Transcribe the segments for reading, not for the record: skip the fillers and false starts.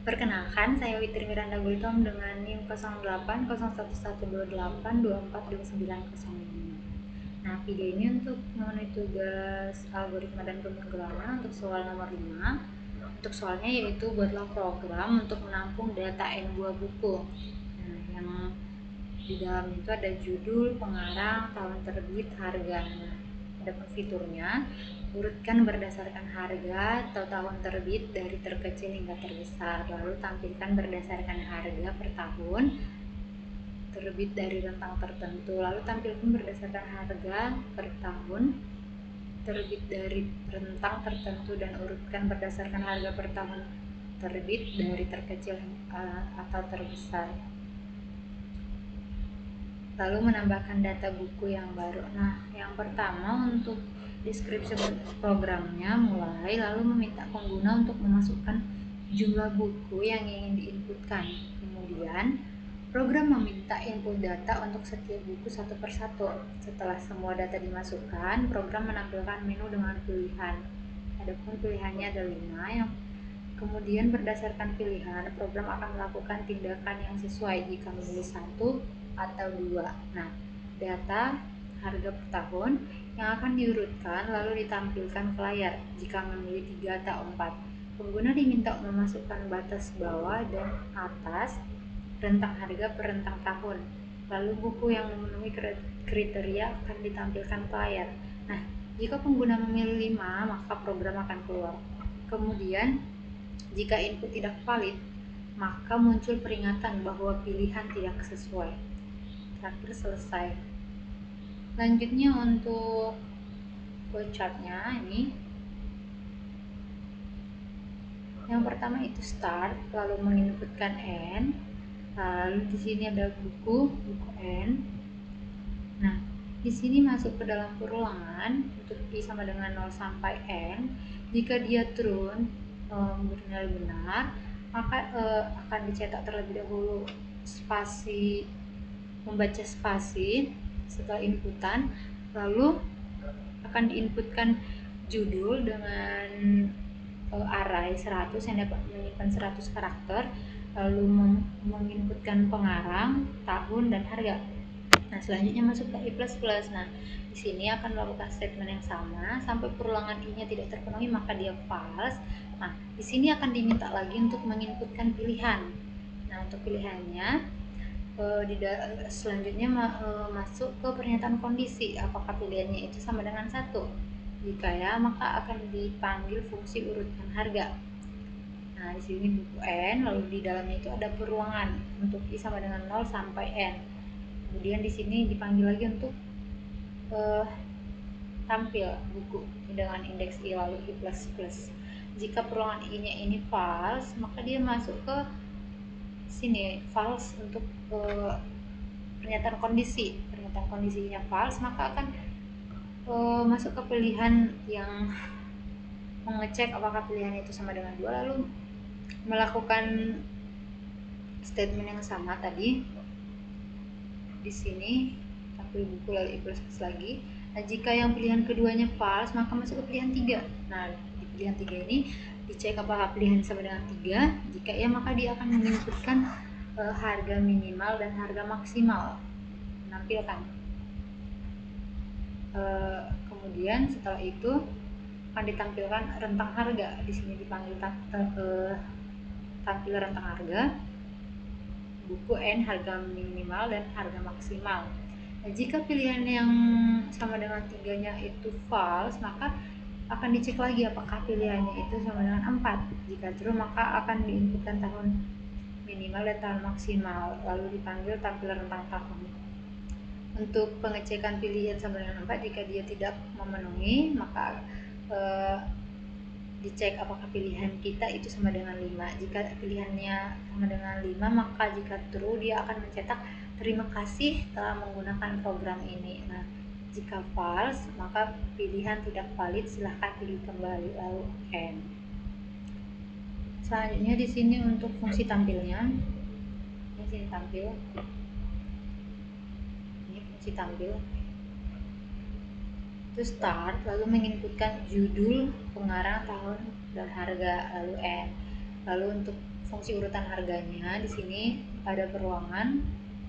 Perkenalkan, saya Witri Miranda Gultom dengan NIM 08011282429005. Nah, video ini untuk memenuhi tugas algoritma dan pemrograman untuk soal nomor 5. Untuk soalnya yaitu buatlah program untuk menampung data N buah buku. Nah, yang di dalam itu ada judul, pengarang, tahun terbit, harga. Nah, ada fiturnya, urutkan berdasarkan harga atau tahun terbit dari terkecil hingga terbesar, lalu tampilkan berdasarkan harga per tahun terbit dari rentang tertentu, lalu tampilkan berdasarkan harga per tahun terbit dari rentang tertentu dan urutkan berdasarkan harga per tahun terbit dari terkecil atau terbesar, lalu menambahkan data buku yang baru. Nah, yang pertama untuk deskripsi programnya mulai, lalu meminta pengguna untuk memasukkan jumlah buku yang ingin diinputkan. Kemudian program meminta input data untuk setiap buku satu persatu. Setelah semua data dimasukkan, program menampilkan menu dengan pilihan. Adapun pilihannya ada 5, yang kemudian berdasarkan pilihan, program akan melakukan tindakan yang sesuai jika memilih 1 atau 2. Nah, data harga per tahun yang akan diurutkan lalu ditampilkan ke layar jika memilih 3 atau 4. Pengguna diminta memasukkan batas bawah dan atas rentang harga per rentang tahun. Lalu buku yang memenuhi kriteria akan ditampilkan ke layar. Nah, jika pengguna memilih 5, maka program akan keluar. Kemudian jika input tidak valid, maka muncul peringatan bahwa pilihan tidak sesuai. Terakhir selesai. Selanjutnya untuk flowchartnya ini, yang pertama itu start, lalu menginputkan N, lalu di sini ada buku N. Nah, di sini masuk ke dalam perulangan untuk I sama dengan 0 sampai N. Jika dia true, benar-benar, maka akan dicetak terlebih dahulu spasi, membaca spasi setelah inputan, lalu akan diinputkan judul dengan array 100 yang dapat menyimpan 100 karakter, lalu menginputkan pengarang, tahun, dan harga. Nah, selanjutnya masuk ke I++. Nah, di sini akan melakukan statement yang sama sampai perulangan I-nya tidak terpenuhi, maka dia false. Nah, di sini akan diminta lagi untuk menginputkan pilihan. Nah, untuk pilihannya selanjutnya masuk ke pernyataan kondisi, apakah pilihannya itu sama dengan 1. Jika ya, maka akan dipanggil fungsi urutkan harga. Nah, di sini buku N, lalu di dalamnya itu ada perulangan untuk I sama dengan 0 sampai N. Kemudian di sini dipanggil lagi untuk tampil buku dengan indeks I lalu I++. Jika perulangan I-nya ini false, maka dia masuk ke sini false untuk pernyataan kondisinya false, maka akan masuk ke pilihan yang mengecek apakah pilihan itu sama dengan 2, lalu melakukan statement yang sama tadi. Di sini tampil buku lalu I++ lagi. Nah, jika yang pilihan keduanya false, maka masuk ke pilihan 3. Nah, di pilihan 3 ini dicek apakah pilihan sama dengan 3. Jika ya, maka dia akan menginputkan harga minimal dan harga maksimal menampilkan. Kemudian setelah itu akan ditampilkan rentang harga. Di sini dipanggil tampil rentang harga, buku N, harga minimal dan harga maksimal. Nah, jika pilihan yang sama dengan 3-nya itu false, maka akan dicek lagi apakah pilihannya itu sama dengan 4. Jika true, maka akan diinputkan tahun minimal dan tahun maksimal, lalu dipanggil tampil rentang tahun. Untuk pengecekan pilihan sama dengan 4, jika dia tidak memenuhi, maka dicek apakah pilihan kita itu sama dengan 5. Jika pilihannya sama dengan 5, maka jika true, dia akan mencetak terima kasih telah menggunakan program ini. Nah, jika false, maka pilihan tidak valid, silahkan pilih kembali lalu N. Selanjutnya di sini untuk fungsi tampilnya, di sini tampil, ini fungsi tampil itu start, lalu menginputkan judul, pengarang, tahun, dan harga, lalu N. Lalu untuk fungsi urutan harganya di sini pada perulangan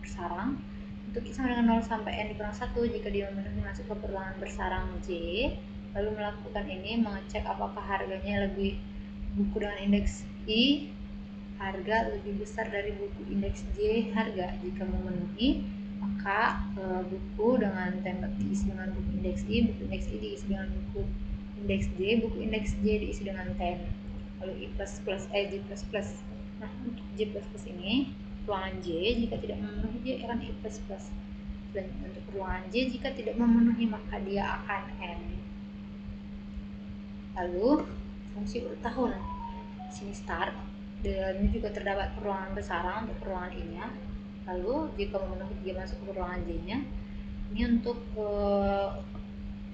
bersarang untuk X sama dengan 0 sampai N dikurang 1 jika dia memenuhi masuk ke perulangan bersarang J, lalu melakukan ini mengecek apakah harganya lebih buku dengan indeks I harga lebih besar dari buku indeks J harga. Jika memenuhi maka buku dengan tembak diisi dengan buku indeks I, buku indeks I diisi dengan buku indeks J, buku indeks J diisi dengan tem. Lalu I plus plus J plus plus. Nah untuk J plus plus ini ruangan J jika tidak memenuhi dia akan I plus plus. Dan untuk ruangan J jika tidak memenuhi maka dia akan N. Lalu fungsi urut tahun sini start dan ini juga terdapat perulangan bersarang untuk perulangan I-nya. Lalu jika memenuhi dia masuk ke perulangan J-nya. Ini untuk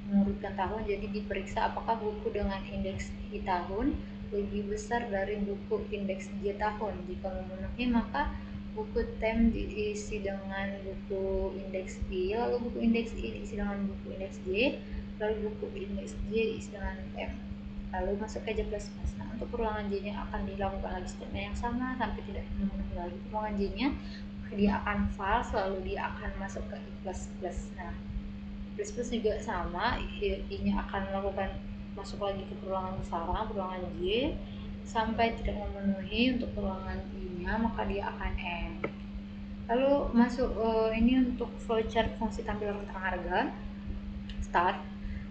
mengurutkan tahun, jadi diperiksa apakah buku dengan indeks I tahun lebih besar dari buku indeks J tahun. Jika memenuhi maka buku tem diisi dengan buku indeks I, lalu buku indeks I diisi dengan buku indeks J, lalu buku indeks J diisi dengan tem. Lalu masuk ke J plus plus. Nah untuk perulangan J nya akan dilakukan lagi stepnya yang sama sampai tidak memenuhi lagi perulangan J nya, dia akan false lalu dia akan masuk ke I plus plus. Nah plus plus juga sama, I nya akan melakukan masuk lagi ke perulangan bersarang, perulangan J sampai tidak memenuhi untuk perulangan I nya maka dia akan N. Lalu masuk ini untuk flowchart fungsi tampil rentang harga start,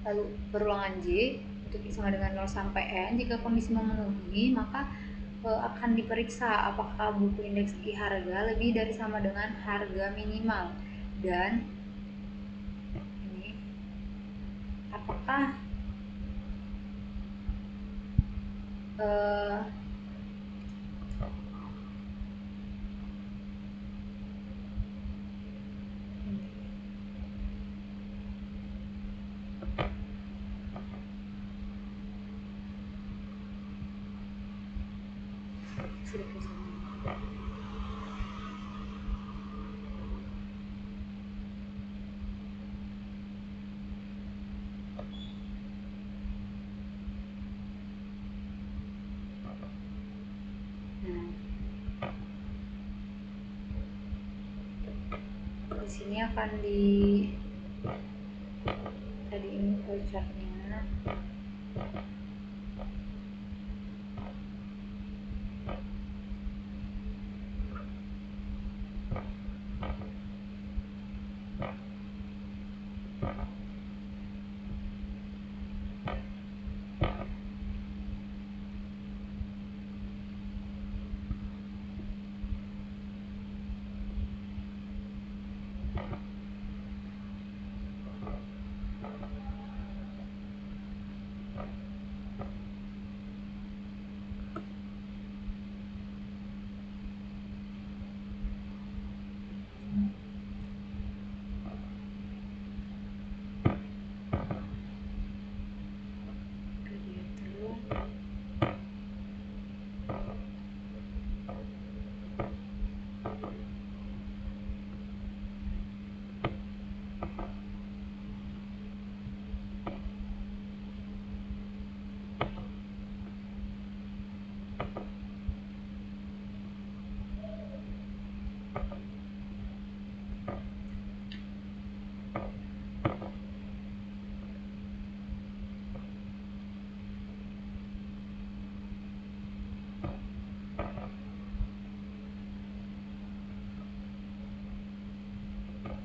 lalu perulangan J untuk I sama dengan 0 sampai N. Jika kondisi memenuhi maka akan diperiksa apakah buku indeks I harga lebih dari sama dengan harga minimal dan ini apakah di sini akan tadi ini flowchartnya.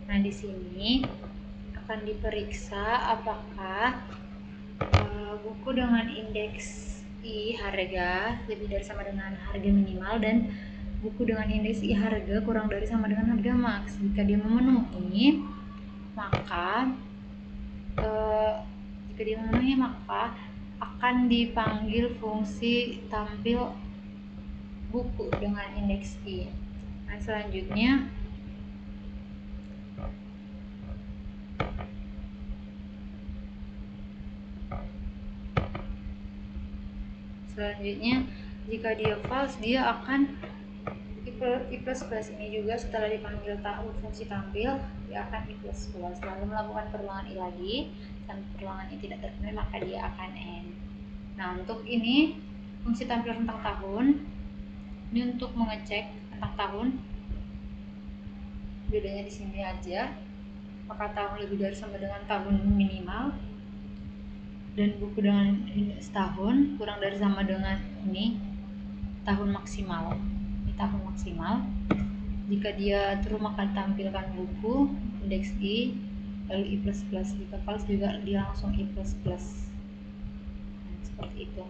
Nah, di sini akan diperiksa apakah buku dengan indeks I harga lebih dari sama dengan harga minimal dan buku dengan indeks I harga kurang dari sama dengan harga max. Jika dia memenuhi maka akan dipanggil fungsi tampil buku dengan indeks I. Nah, selanjutnya jika dia false dia akan I plus plus. Ini juga setelah dipanggil fungsi tampil dia akan I plus plus, lalu melakukan perulangan I lagi dan perulangan I tidak terpenuhi maka dia akan N. Nah untuk ini fungsi tampil rentang tahun Ini untuk mengecek tentang tahun, bedanya di sini aja, apakah tahun lebih dari sama dengan tahun minimal, dan buku dengan ini setahun kurang dari sama dengan ini tahun maksimal. Ini tahun maksimal. Jika dia true maka tampilkan buku indeks I lalu I++. Jika false juga dia langsung I++. Seperti itu.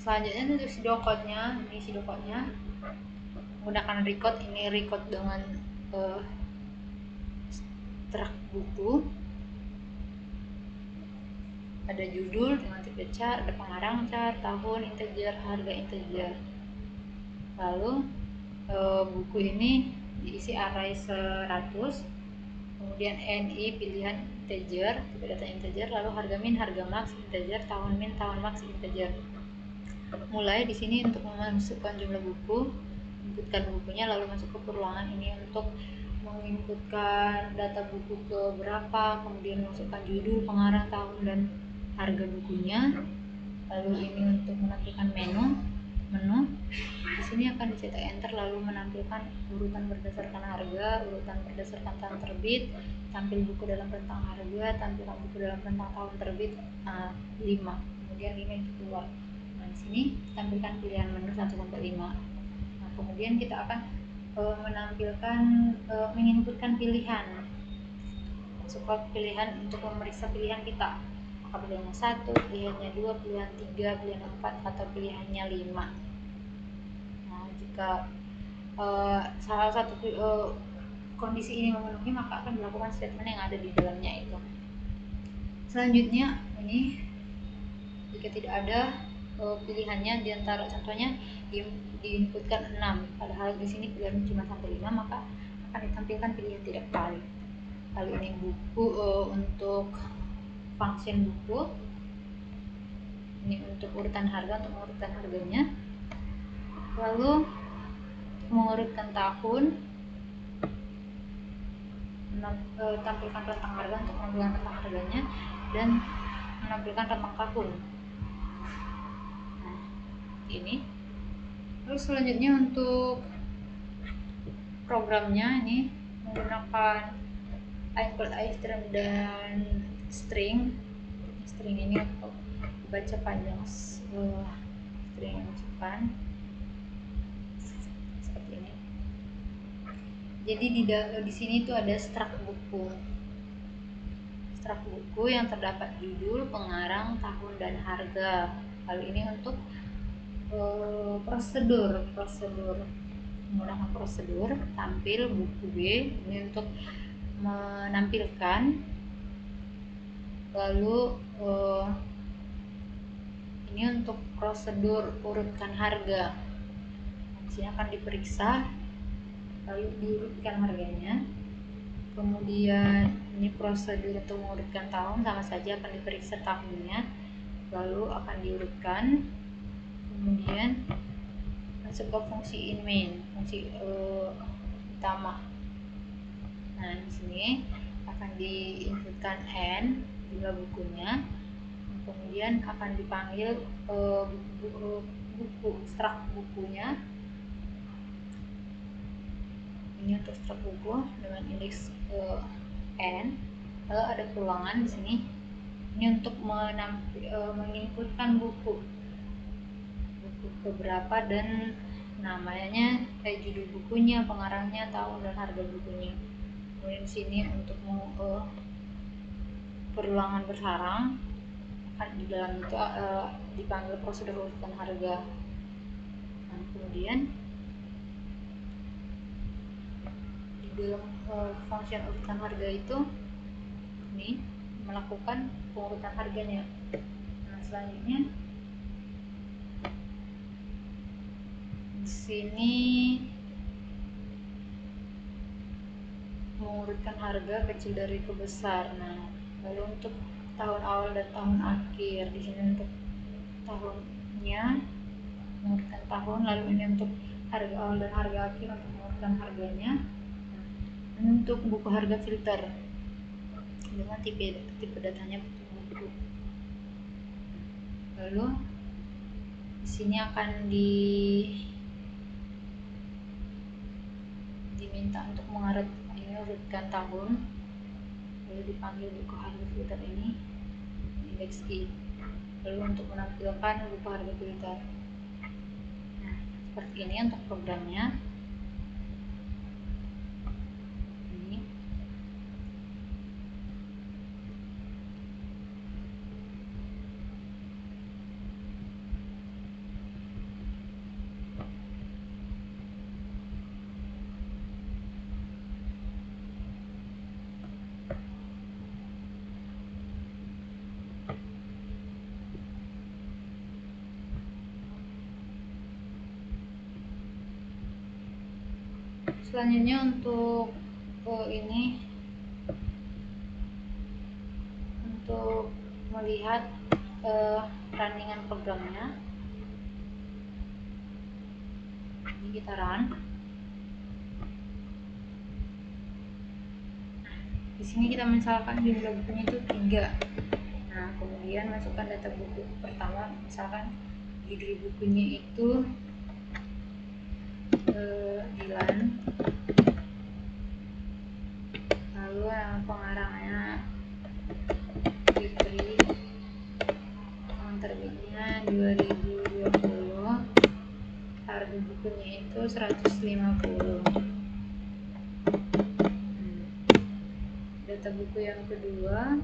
Selanjutnya untuk pseudocode-nya, ini pseudocode-nya menggunakan record. Ini record dengan struct buku, ada judul dengan tipe char, ada pengarang char, tahun integer, harga integer. Lalu buku ini diisi array 100, kemudian NI pilihan integer, tipe data integer, lalu harga min, harga max integer, tahun min, tahun max integer. Mulai di sini untuk memasukkan jumlah buku, inputkan bukunya, lalu masuk ke ruangan ini untuk menginputkan data buku ke berapa, kemudian masukkan judul, pengarang, tahun, dan harga bukunya. Lalu ini untuk menampilkan menu. Di sini akan dicetak enter lalu menampilkan urutan berdasarkan harga, urutan berdasarkan tahun terbit, tampil buku dalam rentang harga, tampilkan buku dalam rentang tahun terbit 5, kemudian 5 itu keluar. Nah, di sini tampilkan pilihan menu 1 sampai 5. Nah, kemudian kita akan menampilkan menginputkan pilihan. Masuk ke pilihan untuk memeriksa pilihan kita. Maka pilihannya 1, pilihannya 2, pilihan 3, pilihan 4, atau pilihannya 5. Nah, jika salah satu kondisi ini memenuhi, maka akan dilakukan statement yang ada di dalamnya itu. Selanjutnya ini jika tidak ada pilihannya, diantara contohnya diinputkan 6, padahal di sini pilihan cuma sampai 5, maka akan ditampilkan pilihan tidak valid. Lalu ini buku untuk function buku, ini untuk urutan harga, untuk mengurutkan harganya. Lalu mengurutkan tahun, tampilkan rentang harga untuk menampilkan rentang harganya, dan menampilkan rentang tahun. Nah, ini. Terus selanjutnya untuk programnya ini menggunakan iframe dan string. String ini untuk baca panjang string yang masukkan seperti ini. Jadi di sini itu ada struct buku. Struct buku yang terdapat judul, pengarang, tahun, dan harga. Lalu ini untuk prosedur menggunakan prosedur, tampil buku B ini untuk menampilkan, lalu ini untuk prosedur urutkan harga. Di sini akan diperiksa lalu diurutkan harganya. Kemudian ini prosedur untuk mengurutkan tahun, sama saja akan diperiksa tahunnya lalu akan diurutkan. Kemudian masuk ke fungsi in main, fungsi utama. Nah, di sini akan diinputkan n jumlah bukunya, kemudian akan dipanggil buku struct bukunya. Ini untuk struct buku dengan indeks n. Lalu ada perulangan di sini. Ini untuk menginputkan buku keberapa dan namanya, judul bukunya, pengarangnya, tahun, dan harga bukunya. Kemudian di sini untuk perulangan bersarang, akan di dalam itu dipanggil prosedur urutan harga. Nah, kemudian di dalam function urutan harga itu ini melakukan pengurutan harganya. Nah, selanjutnya di sini mengurutkan harga kecil dari ke besar. Nah, lalu untuk tahun awal dan tahun akhir, di sini untuk tahunnya mengurutkan tahun, lalu ini untuk harga awal dan harga akhir untuk mengurutkan harganya. Nah, ini untuk buku harga filter dengan tipe datanya buku. Lalu di sini akan diminta untuk mengurutkan tahun, lalu dipanggil buku harga filter ini indeks I, lalu untuk menampilkan buku harga filter. Nah, seperti ini untuk programnya. Ini selanjutnya untuk ini untuk melihat runningan programnya. Ini kita run. Di sini kita misalkan jumlah bukunya itu 3. Nah, kemudian masukkan data buku pertama, misalkan judul bukunya itu Dilan, lalu pengarangnya Fitri, tahun terbitnya 2020, harga bukunya itu 150. Data buku yang kedua,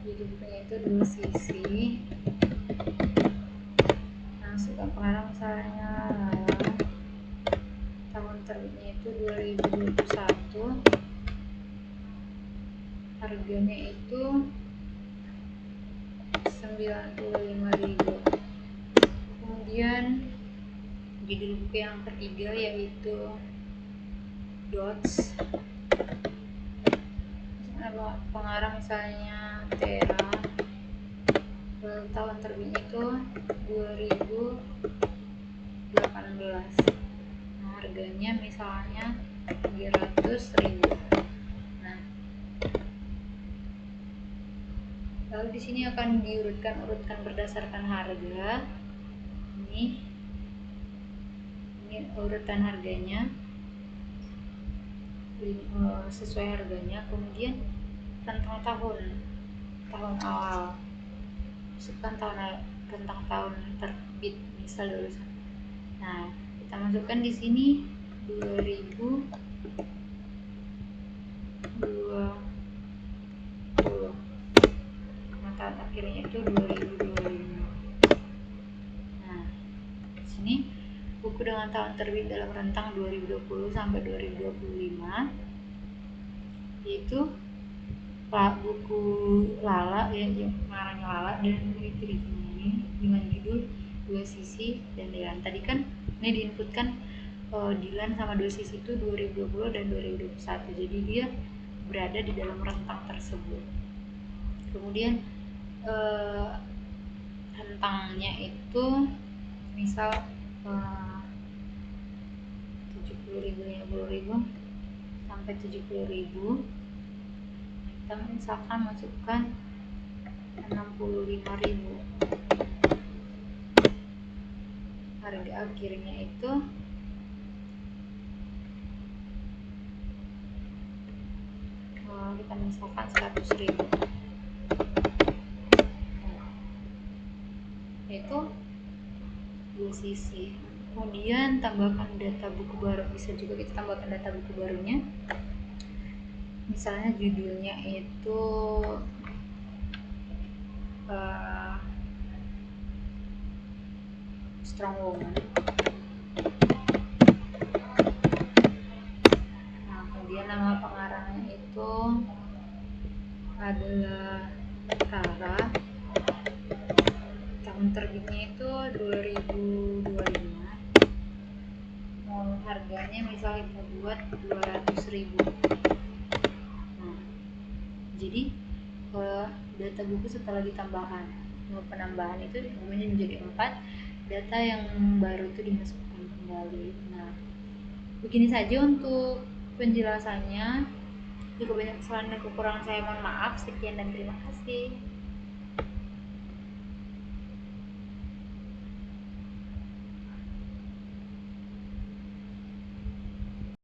judul bukunya itu 2 sisi, masukkan pengarang misalnya tahun terbitnya itu 2021, harganya itu 95.000. Kemudian judul buku yang ketiga yaitu Dots, pengarang misalnya Tera, tahun terbitnya itu 2018. Nah, harganya misalnya 300.000. Nah, lalu di sini akan diurutkan berdasarkan harga. Ini urutan harganya sesuai harganya. Kemudian tentang tahun awal, masukkan tentang tahun terbit, misal lulusan. Nah, kita masukkan di sini 2020, tahun akhirnya itu 2025. Nah, di sini buku dengan tahun terbit dalam rentang 2020 sampai 2025 yaitu buku Lala, pengarangnya Lala dan Fitri ini dengan judul 2 sisi dan Dilan. Tadi kan ini diinputkan Dilan sama 2 sisi itu 2020 dan 2021, jadi dia berada di dalam rentang tersebut. Kemudian rentangnya itu misal 70.000, 50.000 sampai 70.000. Kita misalkan masukkan 65.000. Harga akhirnya itu kita misalkan 100.000. Itu 2 sisi. Kemudian tambahkan data buku baru, bisa juga kita tambahkan data buku barunya. Misalnya judulnya itu Strong Woman. Nah, kemudian nama pengarangnya itu adalah Rara, tahun terbitnya itu 2025. Harganya misalnya kita buat 200.000. Nah, jadi data buku setelah ditambahkan, penambahan itu kemudian menjadi 4, data yang baru itu dimasukkan kembali. Nah, begini saja untuk penjelasannya. Jika banyak kesalahan dan kekurangan saya mohon maaf. Sekian dan terima kasih.